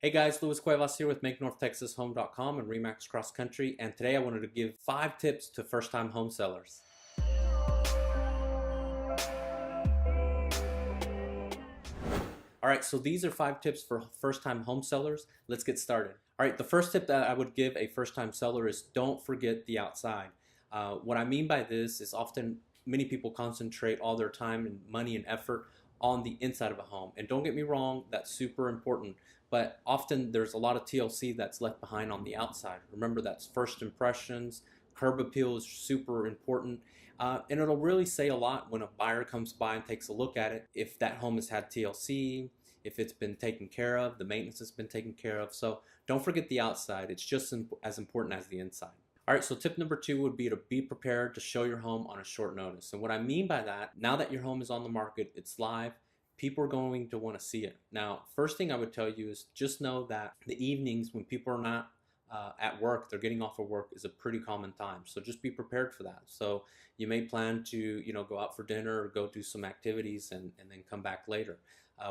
Hey guys, Luis Cuevas here with MakeNorthTexasHome.com and Remax Cross Country, and today I wanted to give 5 tips to first-time home sellers. Alright, so these are 5 tips for first-time home sellers. Let's get started. Alright, the first tip that I would give a first-time seller is don't forget the outside. What I mean by this is often many people concentrate all their time and money and effort on the inside of a home. And don't get me wrong, that's super important. But often there's a lot of TLC that's left behind on the outside. Remember, that's first impressions. Curb appeal is super important. And it'll really say a lot when a buyer comes by and takes a look at it if that home has had TLC, if it's been taken care of, the maintenance has been taken care of. So don't forget the outside. It's just as important as the inside. All right, so tip number 2 would be to be prepared to show your home on a short notice. And what I mean by that, now that your home is on the market, it's live, people are going to want to see it. Now, first thing I would tell you is just know that the evenings when people are not at work, they're getting off of work, is a pretty common time. So just be prepared for that. So you may plan to, go out for dinner or go do some activities and then come back later.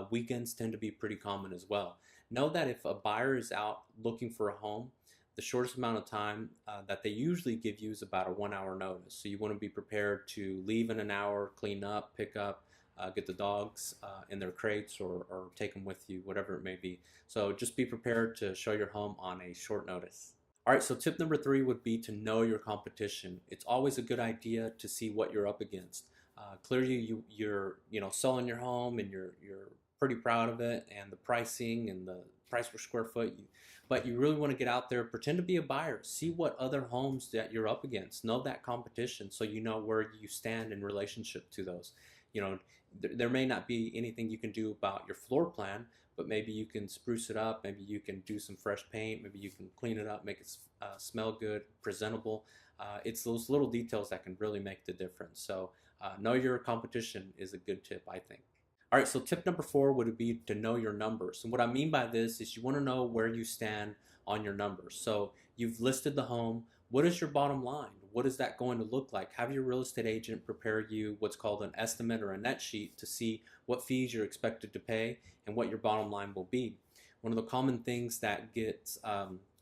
Weekends tend to be pretty common as well. Know that if a buyer is out looking for a home, the shortest amount of time that they usually give you is about a 1 hour notice. So you want to be prepared to leave in an hour, clean up, pick up, get the dogs in their crates or take them with you, whatever it may be. So just be prepared to show your home on a short notice. All right, so tip number 3 would be to know your competition. It's always a good idea to see what you're up against. Clearly, you're selling your home and you're pretty proud of it and the pricing and the price per square foot. But you really want to get out there, pretend to be a buyer, see what other homes that you're up against, know that competition so you know where you stand in relationship to those. There may not be anything you can do about your floor plan, but maybe you can spruce it up, maybe you can do some fresh paint, maybe you can clean it up, make it smell good, presentable. It's those little details that can really make the difference. So know your competition is a good tip, I think. All right, so tip number 4 would be to know your numbers. And what I mean by this is you want to know where you stand on your numbers. So you've listed the home. What is your bottom line? What is that going to look like? Have your real estate agent prepare you what's called an estimate or a net sheet to see what fees you're expected to pay and what your bottom line will be. One of the common things that gets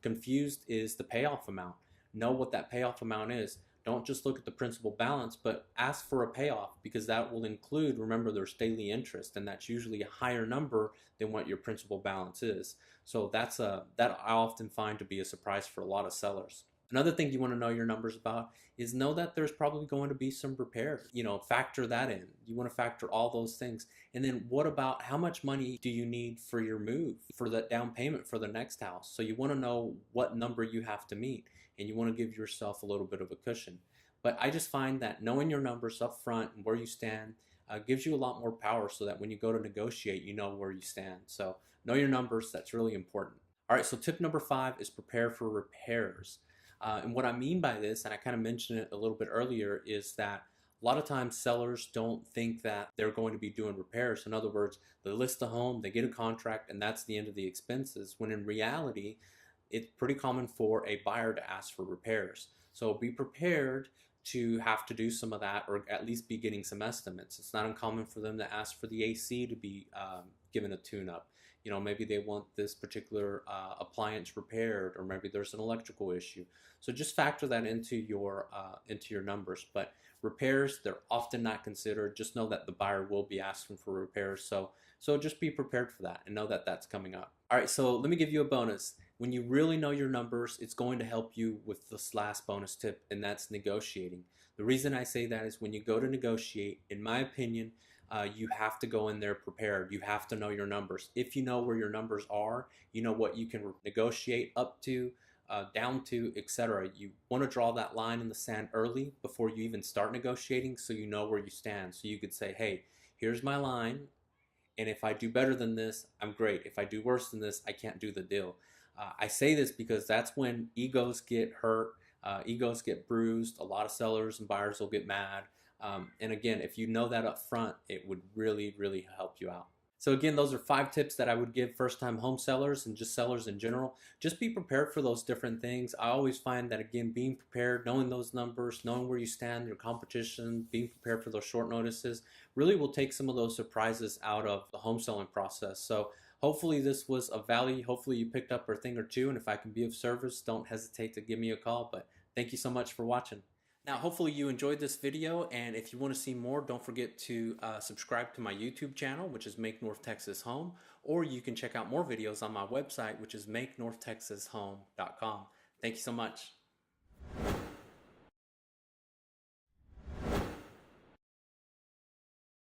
confused is the payoff amount. Know what that payoff amount is. Don't just look at the principal balance, but ask for a payoff because that will include, remember, there's daily interest, and that's usually a higher number than what your principal balance is. So that I often find to be a surprise for a lot of sellers. Another thing you want to know your numbers about is know that there's probably going to be some repairs. Factor that in. You want to factor all those things. And then what about how much money do you need for your move, for that down payment for the next house? So you want to know what number you have to meet, and you want to give yourself a little bit of a cushion. But I just find that knowing your numbers up front and where you stand gives you a lot more power so that when you go to negotiate, you know where you stand. So know your numbers. That's really important. All right, so tip number 5 is prepare for repairs. And what I mean by this, and I kind of mentioned it a little bit earlier, is that a lot of times sellers don't think that they're going to be doing repairs. In other words, they list the home, they get a contract, and that's the end of the expenses, when in reality, it's pretty common for a buyer to ask for repairs. So be prepared to have to do some of that, or at least be getting some estimates. It's not uncommon for them to ask for the AC to be given a tune-up. Maybe they want this particular appliance repaired, or maybe there's an electrical issue. So just factor that into your numbers. But repairs, they're often not considered. Just know that the buyer will be asking for repairs. So just be prepared for that and know that that's coming up. All right, so let me give you a bonus. When you really know your numbers, it's going to help you with this last bonus tip, and that's negotiating. The reason I say that is when you go to negotiate, in my opinion, you have to go in there prepared. You have to know your numbers. If you know where your numbers are, you know what you can negotiate up to, down to, etc. You want to draw that line in the sand early before you even start negotiating, so you know where you stand. So you could say, hey, here's my line, and if I do better than this, I'm great. If I do worse than this, I can't do the deal. I say this because that's when egos get hurt, egos get bruised. A lot of sellers and buyers will get mad. And again, if you know that up front, it would really, really help you out. So again, those are 5 tips that I would give first-time home sellers and just sellers in general. Just be prepared for those different things. I always find that, again, being prepared, knowing those numbers, knowing where you stand, your competition, being prepared for those short notices, really will take some of those surprises out of the home selling process. So Hopefully this was of value. Hopefully you picked up a thing or two, and if I can be of service, don't hesitate to give me a call. But thank you so much for watching. Now, hopefully you enjoyed this video, and if you want to see more, don't forget to subscribe to my YouTube channel, which is Make North Texas Home, or you can check out more videos on my website, which is makenorthtexashome.com. Thank you so much.